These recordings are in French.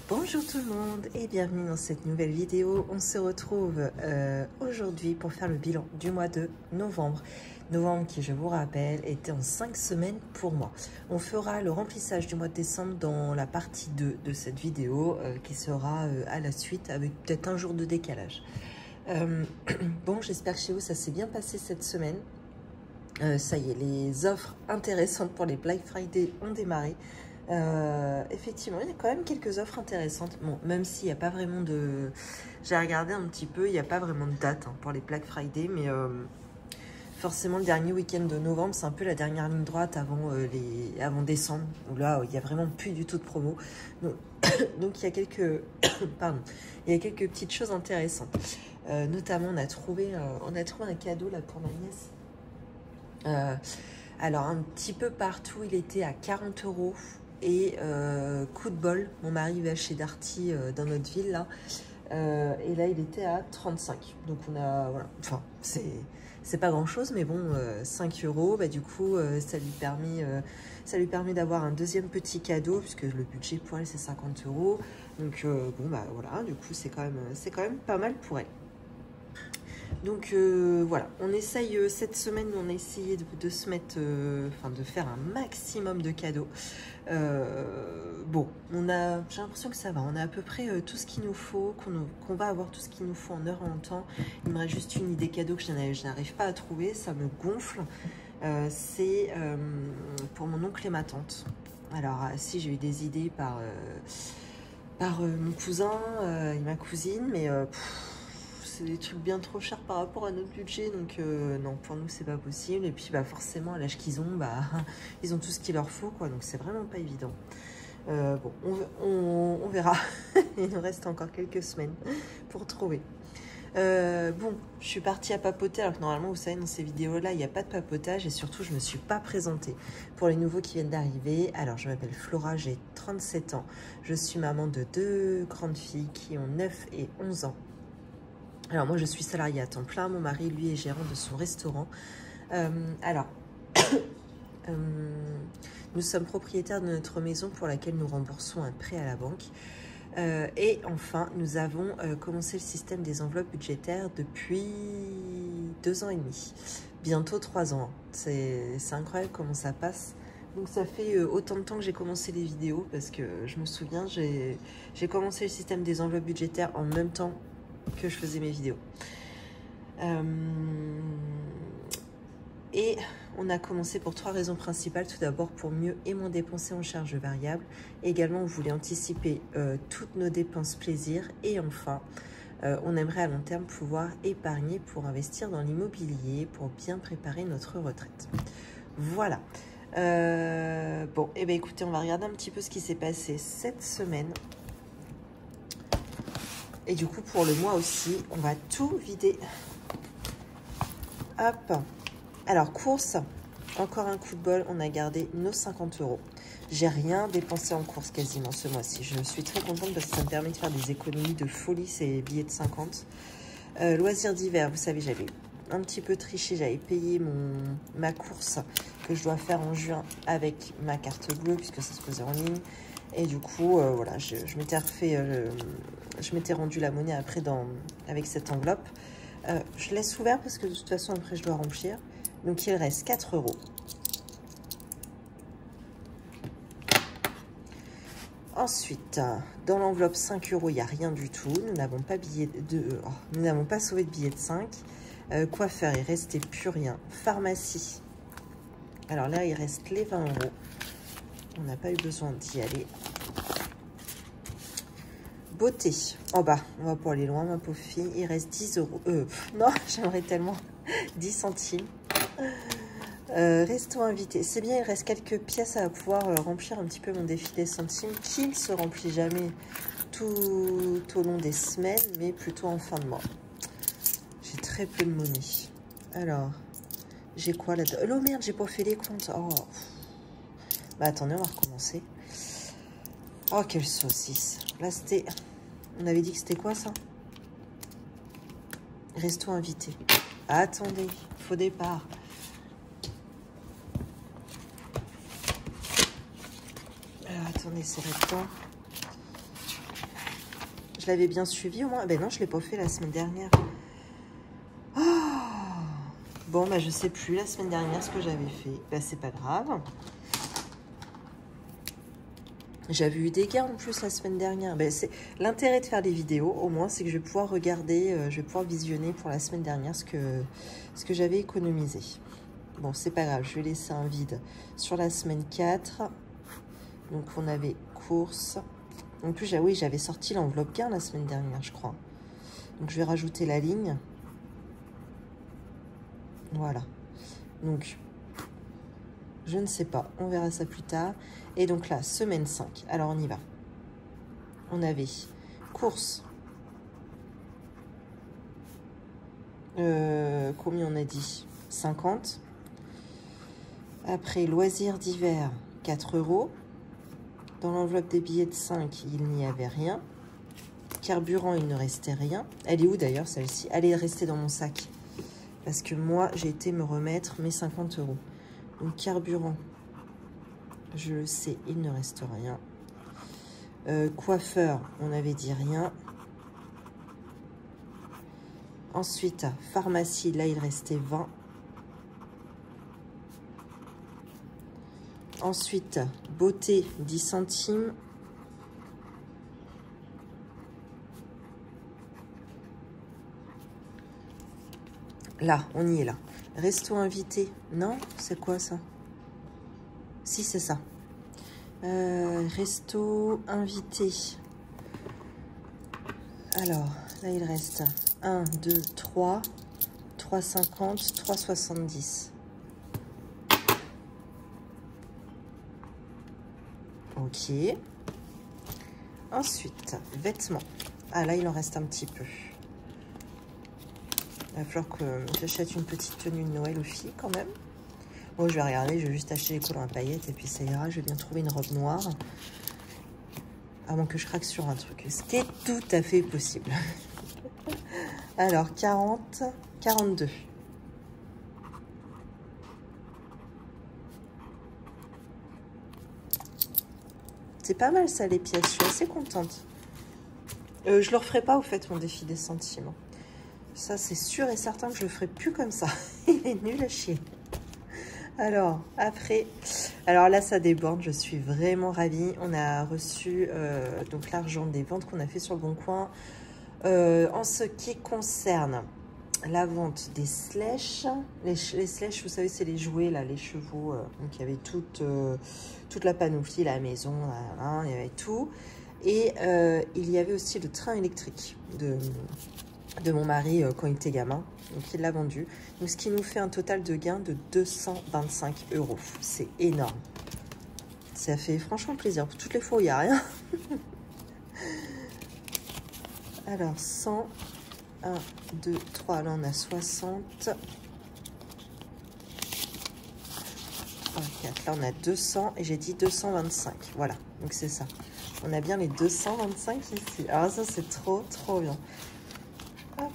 Bonjour tout le monde et bienvenue dans cette nouvelle vidéo. On se retrouve aujourd'hui pour faire le bilan du mois de novembre. Novembre qui, je vous rappelle, était en 5 semaines pour moi. On fera le remplissage du mois de décembre dans la partie 2 de cette vidéo qui sera à la suite avec peut-être un jour de décalage. Bon, j'espère que chez vous ça s'est bien passé cette semaine. Ça y est, les offres intéressantes pour les Black Friday ont démarré. Effectivement, il y a quand même quelques offres intéressantes. Bon, même s'il n'y a pas vraiment de... J'ai regardé un petit peu, il n'y a pas vraiment de date pour les Black Friday, mais forcément, le dernier week-end de novembre, c'est un peu la dernière ligne droite avant décembre, où là, il n'y a vraiment plus du tout de promo. Donc il y a quelques... Pardon. Il y a quelques petites choses intéressantes. Notamment, on a trouvé un cadeau là pour ma nièce. Alors, un petit peu partout, il était à 40 €. Et coup de bol, mon mari va chez Darty dans notre ville là, et là il était à 35. Donc on a, voilà, enfin c'est pas grand chose, mais bon, 5 €, bah, du coup ça lui permet d'avoir un deuxième petit cadeau, puisque le budget pour elle c'est 50 €. Donc bon bah voilà, du coup c'est quand même pas mal pour elle. Donc voilà, on essaye cette semaine, on a essayé de se mettre, de faire un maximum de cadeaux. Bon, j'ai l'impression que ça va, on a à peu près tout ce qu'il nous faut, qu'on va avoir tout ce qu'il nous faut en heure et en temps. Il me reste juste une idée cadeau que je n'arrive pas à trouver, ça me gonfle. C'est pour mon oncle et ma tante. Alors si j'ai eu des idées par mon cousin et ma cousine, mais... c'est des trucs bien trop chers par rapport à notre budget, donc non, pour nous c'est pas possible. Et puis bah forcément à l'âge qu'ils ont, bah ils ont tout ce qu'il leur faut, quoi, donc c'est vraiment pas évident. Bon, on verra. Il nous reste encore quelques semaines pour trouver. Bon, je suis partie à papoter, alors que normalement, vous savez, dans ces vidéos-là, il n'y a pas de papotage, et surtout, je ne me suis pas présentée. Pour les nouveaux qui viennent d'arriver, alors je m'appelle Flora, j'ai 37 ans. Je suis maman de 2 grandes filles qui ont 9 et 11 ans. Alors moi je suis salariée à temps plein, mon mari lui est gérant de son restaurant. Nous sommes propriétaires de notre maison pour laquelle nous remboursons un prêt à la banque. Et enfin nous avons commencé le système des enveloppes budgétaires depuis 2 ans et demi, bientôt 3 ans. C'est incroyable comment ça passe. Donc ça fait autant de temps que j'ai commencé les vidéos, parce que je me souviens, j'ai commencé le système des enveloppes budgétaires en même temps que je faisais mes vidéos. Et on a commencé pour 3 raisons principales. Tout d'abord, pour mieux et moins dépenser en charges variables. Également, on voulait anticiper toutes nos dépenses plaisir. Et enfin, on aimerait à long terme pouvoir épargner pour investir dans l'immobilier, pour bien préparer notre retraite. Voilà. Bon, et bien écoutez, on va regarder un petit peu ce qui s'est passé cette semaine. Et du coup, pour le mois aussi, on va tout vider. Hop. Alors, course, encore un coup de bol, on a gardé nos 50 €. J'ai rien dépensé en course quasiment ce mois-ci. Je suis très contente parce que ça me permet de faire des économies de folie, ces billets de 50. Loisirs d'hiver, vous savez, j'avais un petit peu triché. J'avais payé ma course que je dois faire en juin avec ma carte bleue, puisque ça se faisait en ligne. Et du coup, voilà, je m'étais refait... je m'étais rendu la monnaie après avec cette enveloppe. Je laisse ouvert parce que de toute façon après je dois remplir. Donc il reste 4 €. Ensuite, dans l'enveloppe 5 €, il n'y a rien du tout. Nous n'avons pas nous n'avons pas sauvé de billet de 5. Coiffeur, il restait plus rien. Pharmacie. Alors là, il reste les 20 €. On n'a pas eu besoin d'y aller. Beauté, en bas, on va pas aller loin, ma pauvre fille. Il reste 10 €. Non, j'aimerais tellement 10 centimes. Resto invité, c'est bien, il reste quelques pièces à pouvoir remplir un petit peu mon défi des centimes, qui ne se remplit jamais tout au long des semaines, mais plutôt en fin de mois. J'ai très peu de monnaie. Alors, j'ai quoi là-dedans? Oh merde, j'ai pas fait les comptes. Oh. Bah attendez, on va recommencer. Oh, quelle saucisse. Là, c'était... On avait dit que c'était quoi, ça? Resto invité. Attendez, faux départ. Alors, attendez, c'est là-dedans. l'avais bien suivi au moins. Ben non, je ne l'ai pas fait la semaine dernière. Oh, bon, bah, je sais plus la semaine dernière ce que j'avais fait. Ben, c'est pas grave. J'avais eu des gains en plus la semaine dernière. Ben, c'est l'intérêt de faire des vidéos, au moins, c'est que je vais pouvoir regarder, je vais pouvoir visionner pour la semaine dernière ce que j'avais économisé. Bon, c'est pas grave, je vais laisser un vide sur la semaine 4. Donc, on avait course. En plus, oui, j'avais sorti l'enveloppe gain la semaine dernière, je crois. Donc, je vais rajouter la ligne. Voilà. Donc, je ne sais pas. On verra ça plus tard. Et donc là, semaine 5. Alors, on y va. On avait course. Combien on a dit? 50. Après, loisirs d'hiver, 4 €. Dans l'enveloppe des billets de 5, il n'y avait rien. Carburant, il ne restait rien. Elle est où d'ailleurs celle-ci? Elle est restée dans mon sac. Parce que moi, j'ai été me remettre mes 50 €. Donc, carburant, je le sais, il ne reste rien. Coiffeur, on avait dit rien. Ensuite, pharmacie, là, il restait 20. Ensuite, beauté, 10 centimes. Là, on y est là. Resto invité. Non, c'est quoi ça? Si, c'est ça. Resto invité. Alors, là, il reste 1, 2, 3, 3,50, 3,70. Ok. Ensuite, vêtements. Ah, là, il en reste un petit peu. Il va falloir que j'achète une petite tenue de Noël aux filles quand même. Bon, je vais regarder, je vais juste acheter les collants à paillettes et puis ça ira. Je vais bien trouver une robe noire. Avant que je craque sur un truc. Ce qui est tout à fait possible. Alors, 40, 42. C'est pas mal ça, les pièces. Je suis assez contente. Je le referai pas, au fait, mon défi des centimes. Ça, c'est sûr et certain que je le ferai plus comme ça. Il est nul à chier. Alors, après... Alors là, ça déborde. Je suis vraiment ravie. On a reçu donc l'argent des ventes qu'on a fait sur le Bon Coin. En ce qui concerne la vente des sledges. Les sledges, vous savez, c'est les jouets, là, les chevaux. Donc, il y avait toute la panoplie, la maison, là, il y avait tout. Et il y avait aussi le train électrique de mon mari quand il était gamin. Donc, il l'a vendu. Donc, ce qui nous fait un total de gain de 225 €. C'est énorme. Ça fait franchement plaisir. Pour toutes les fois où il n'y a rien. Alors, 100, 1, 2, 3. Là, on a 60. 3, 4. Là, on a 200. Et j'ai dit 225. Voilà. Donc, c'est ça. On a bien les 225 ici. Ah, ça, c'est trop, trop bien. Hop.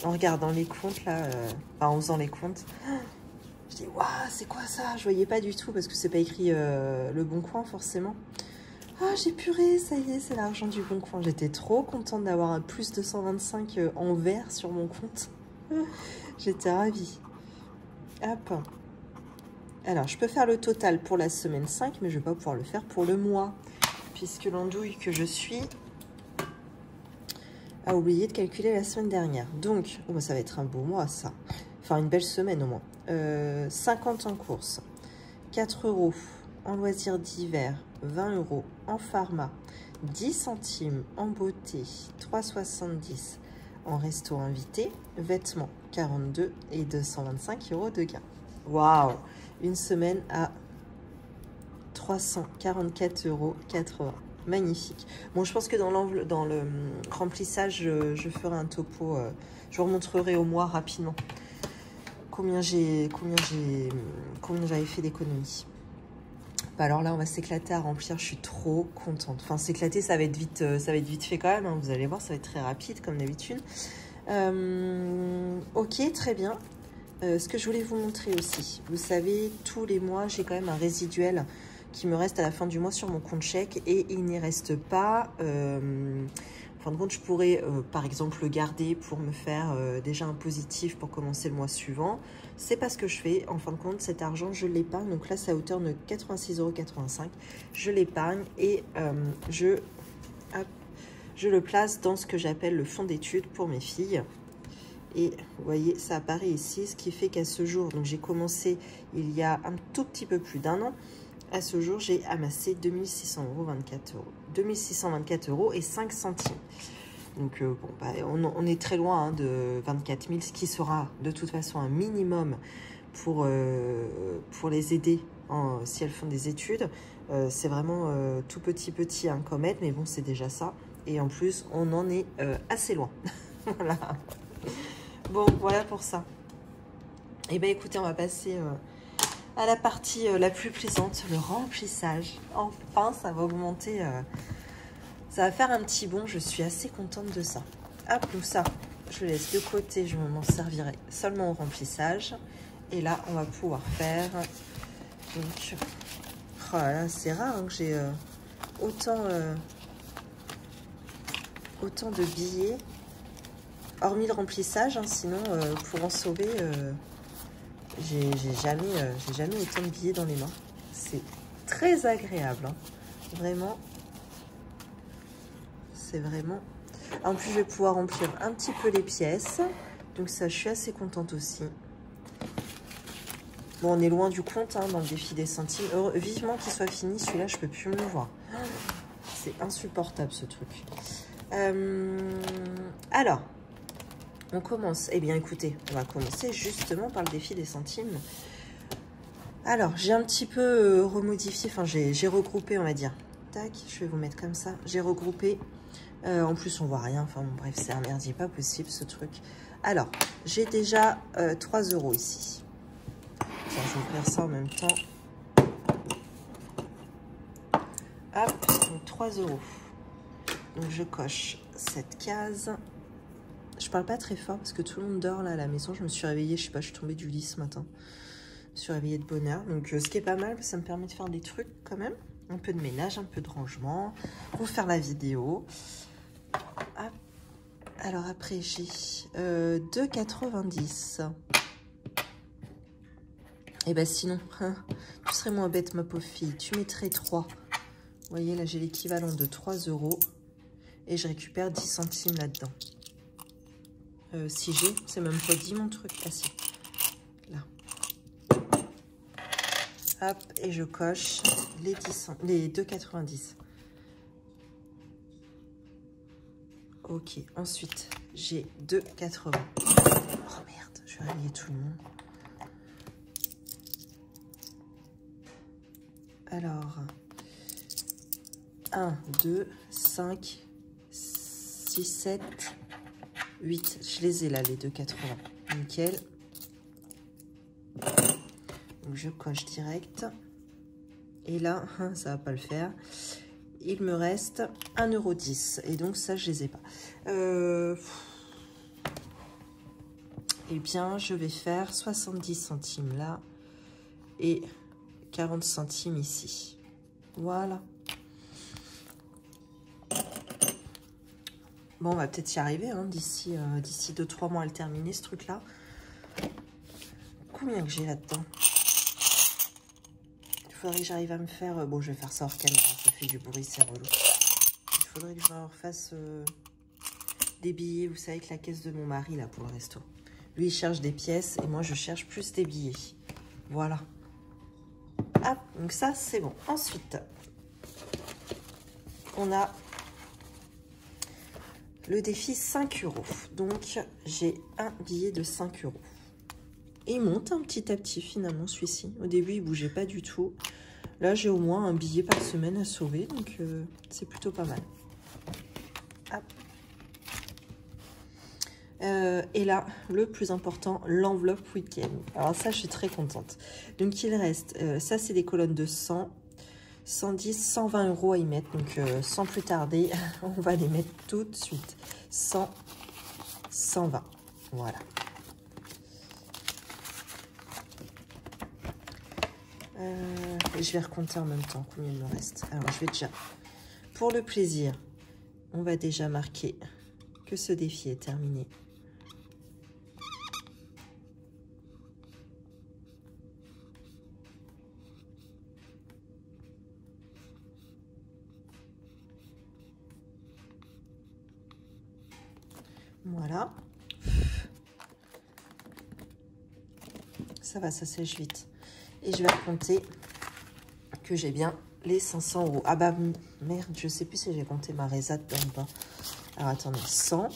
En regardant les comptes, là, en faisant les comptes, je dis, waouh, c'est quoi ça? Je voyais pas du tout parce que c'est pas écrit le Bon Coin, forcément. Ah, j'ai puré, ça y est, c'est l'argent du Bon Coin. J'étais trop contente d'avoir un plus 225 en vert sur mon compte. J'étais ravie. Hop. Alors, je peux faire le total pour la semaine 5, mais je vais pas pouvoir le faire pour le mois. Puisque l'andouille que je suis a oublié de calculer la semaine dernière. Donc, oh, ça va être un beau mois, ça. Enfin, une belle semaine au moins. 50 en course, 4 € en loisirs d'hiver, 20 € en pharma, 10 centimes en beauté, 3,70 en resto invité, vêtements, 42 et 225 € de gain. Waouh! Une semaine à 344,80 €. Magnifique. Bon, je pense que dans le remplissage, je ferai un topo. Je vous remontrerai au mois rapidement combien j'avais fait d'économies. Bah alors là, on va s'éclater à remplir. Je suis trop contente. Enfin, s'éclater, ça va être vite fait quand même. Hein. Vous allez voir, ça va être très rapide comme d'habitude. Ok, très bien. Ce que je voulais vous montrer aussi, vous savez, tous les mois, j'ai quand même un résiduel qui me reste à la fin du mois sur mon compte chèque et il n'y reste pas, fin de compte, je pourrais, par exemple, le garder pour me faire déjà un positif pour commencer le mois suivant. C'est pas ce que je fais. En fin de compte, cet argent, je l'épargne. Donc là, c'est à hauteur de 86,85 €. Je l'épargne et je le place dans ce que j'appelle le fonds d'études pour mes filles. Et vous voyez, ça apparaît ici, ce qui fait qu'à ce jour, donc j'ai commencé il y a un tout petit peu plus d'un an. À ce jour, j'ai amassé 2624 €. 2624 € et 5 centimes. Donc, bon, bah, on est très loin hein, de 24 000, ce qui sera de toute façon un minimum pour les aider si elles font des études. C'est vraiment tout petit hein, comme aide, mais bon, c'est déjà ça. Et en plus, on en est assez loin. Voilà. Bon, voilà pour ça. Et bien, écoutez, on va passer à la partie la plus plaisante, le remplissage. Enfin, ça va augmenter, ça va faire un petit bond. Je suis assez contente de ça. Hop, donc ça, je laisse de côté. Je m'en servirai seulement au remplissage. Et là, on va pouvoir faire... Donc, oh là là, c'est rare hein, que j'ai autant de billets. Hormis le remplissage, hein, sinon, pour en sauver... j'ai jamais autant de billets dans les mains. C'est très agréable. Hein. Vraiment. C'est vraiment... En plus, je vais pouvoir remplir un petit peu les pièces. Donc ça, je suis assez contente aussi. Bon, on est loin du compte hein, dans le défi des centimes. Vivement qu'il soit fini. Celui-là, je peux plus me le voir. C'est insupportable, ce truc. Alors... On commence. Eh bien, écoutez, on va commencer justement par le défi des centimes. Alors, j'ai un petit peu remodifié, enfin, j'ai regroupé, on va dire. Tac, je vais vous mettre comme ça. J'ai regroupé. En plus, on voit rien. Enfin, bon, bref, c'est un merdier, pas possible, ce truc. Alors, j'ai déjà 3 € ici. Tiens, je vais ouvrir ça en même temps. Hop, donc 3 €. Donc, je coche cette case. Je parle pas très fort parce que tout le monde dort là à la maison. Je me suis réveillée, je sais pas, je suis tombée du lit ce matin. Je me suis réveillée de bonne heure. Donc ce qui est pas mal, ça me permet de faire des trucs quand même. Un peu de ménage, un peu de rangement. Pour faire la vidéo. Hop. Alors après j'ai 2,90 €. Et bah sinon, hein, tu serais moins bête ma pauvre fille. Tu mettrais 3. Vous voyez là j'ai l'équivalent de 3 €. Et je récupère 10 centimes là-dedans. Si j'ai, c'est même pas dit mon truc. Ah si, là. Hop, et je coche les 2,90 €. Ok, ensuite, j'ai 2,80 €. Oh merde, je vais réveiller tout le monde. Alors, 1, 2, 5, 6, 7... 8, je les ai là, les 2,80. Nickel. Donc je coche direct. Et là, ça va pas le faire. Il me reste 1,10 €. Et donc ça, je les ai pas. Eh bien, je vais faire 70 centimes là. Et 40 centimes ici. Voilà. Bon, on va peut-être y arriver hein, d'ici 2-3 mois à le terminer, ce truc-là. Combien que j'ai là-dedans? Il faudrait que j'arrive à me faire... bon, je vais faire ça hors caméra, ça fait du bruit, c'est relou. Il faudrait que je me refasse des billets, vous savez, avec la caisse de mon mari, là, pour le resto. Lui, il cherche des pièces et moi, je cherche plus des billets. Voilà. Ah, donc ça, c'est bon. Ensuite, on a... le défi 5 €. Donc, j'ai un billet de 5 €. Et il monte un petit à petit, finalement, celui-ci. Au début, il ne bougeait pas du tout. Là, j'ai au moins un billet par semaine à sauver. Donc, c'est plutôt pas mal. Hop. Et là, le plus important, l'enveloppe week-end. Alors ça, je suis très contente. Donc, il reste... ça, c'est des colonnes de 100... 110, 120 € à y mettre. Donc, sans plus tarder, on va les mettre tout de suite. 100, 120. Voilà. Je vais recompter en même temps combien il me reste. Alors, je vais déjà... Pour le plaisir, on va déjà marquer que ce défi est terminé. Voilà. Ça va, ça sèche vite. Et je vais compter que j'ai bien les 500 €. Ah bah merde, je sais plus si j'ai compté ma résa dedans ou pas. Alors attendez, 100,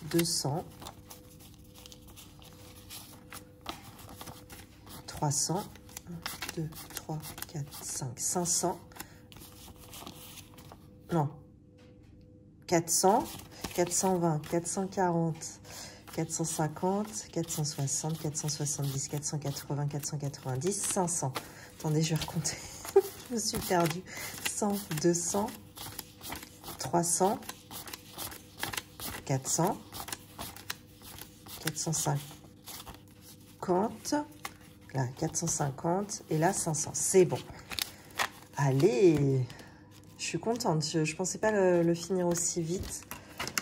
200, 300, 1, 2, 3, 4, 5, 500. Non. 400, 420, 440, 450, 460, 470, 480, 490, 500. Attendez, je vais recompter. Je me suis perdue. 100, 200, 300, 400, 450, là 450 et là 500. C'est bon. Allez, je suis contente. Je pensais pas le finir aussi vite.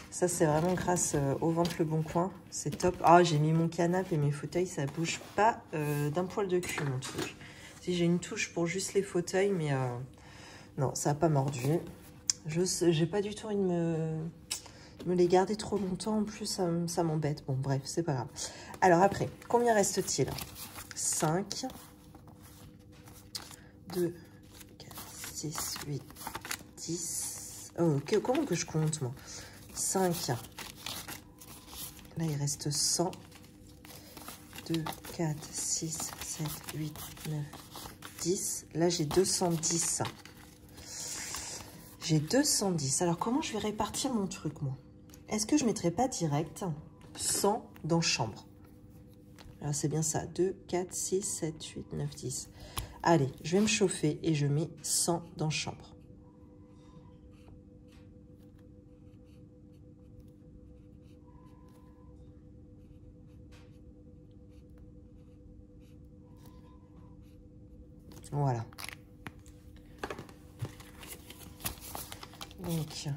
Ça, c'est vraiment grâce au Vente Le Bon Coin. C'est top. Ah, j'ai mis mon canapé et mes fauteuils. Ça bouge pas d'un poil de cul, mon truc. Si j'ai une touche pour juste les fauteuils, mais non, ça n'a pas mordu. J'ai pas du tout envie de me les garder trop longtemps. En plus, ça m'embête. Bon, bref, c'est pas grave. Alors après, combien reste-t-il? 5, 2, 4, 6, 8, 10. Oh, comment que je compte, moi? 5. Là, il reste 100. 2, 4, 6, 7, 8, 9, 10. Là, j'ai 210. J'ai 210. Alors, comment je vais répartir mon truc, moi? Est-ce que je ne mettrai pas direct 100 dans chambre? Alors, c'est bien ça. 2, 4, 6, 7, 8, 9, 10. Allez, je vais me chauffer et je mets 100 dans chambre. Voilà. Donc,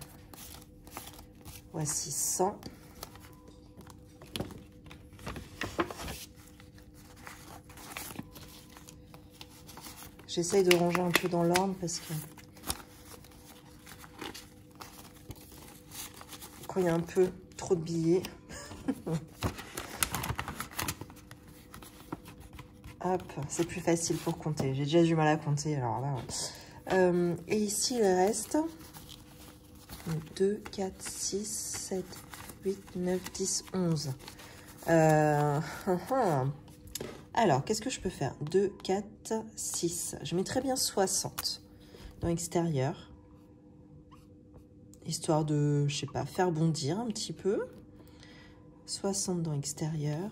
voici 100. J'essaye de ranger un peu dans l'ordre parce que quand il y a un peu trop de billets, hop, c'est plus facile pour compter. J'ai déjà du mal à compter, alors là. Ouais. Et ici, il reste 2, 4, 6, 7, 8, 9, 10, 11. Alors, qu'est-ce que je peux faire? 2, 4, 6. Je mettrais bien 60 dans l'extérieur. Histoire de, je sais pas, faire bondir un petit peu. 60 dans l'extérieur.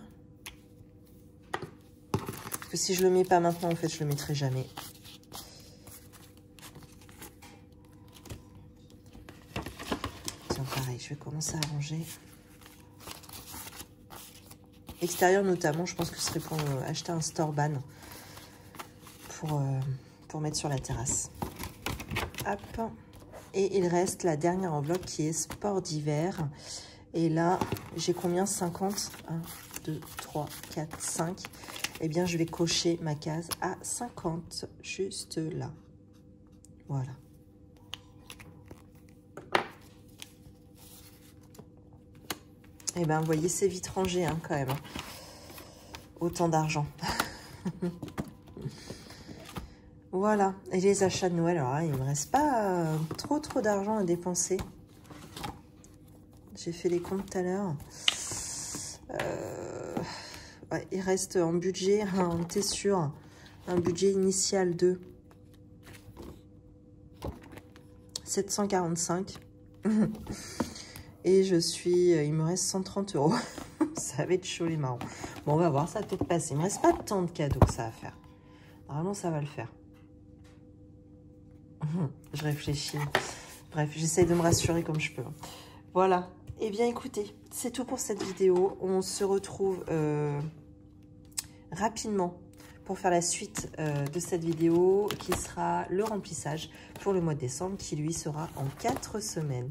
Parce que si je le mets pas maintenant, en fait, je le mettrai jamais. Tiens, pareil, je vais commencer à ranger. Extérieur notamment, je pense que ce serait pour acheter un store ban pour mettre sur la terrasse. Hop. Et il reste la dernière enveloppe qui est sport d'hiver. Et là, j'ai combien? 50. 1, 2, 3, 4, 5. Eh bien, je vais cocher ma case à 50, juste là. Voilà. Eh bien, vous voyez, c'est vite rangé hein, quand même. Hein. Autant d'argent. Voilà. Et les achats de Noël, alors là, il ne me reste pas trop d'argent à dépenser. J'ai fait les comptes tout à l'heure. Ouais, il reste en budget, on était sur un budget initial de 745. Et il me reste 130 €. Ça va être chaud les marrons. Bon, on va voir, ça va peut-être passer. Il ne me reste pas tant de cadeaux que ça à faire. Normalement, ça va le faire. Je réfléchis. Bref, j'essaie de me rassurer comme je peux. Voilà. Eh bien, écoutez, c'est tout pour cette vidéo. On se retrouve rapidement pour faire la suite de cette vidéo qui sera le remplissage pour le mois de décembre qui lui sera en 4 semaines.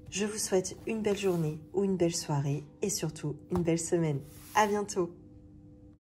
Je vous souhaite une belle journée ou une belle soirée et surtout une belle semaine. À bientôt!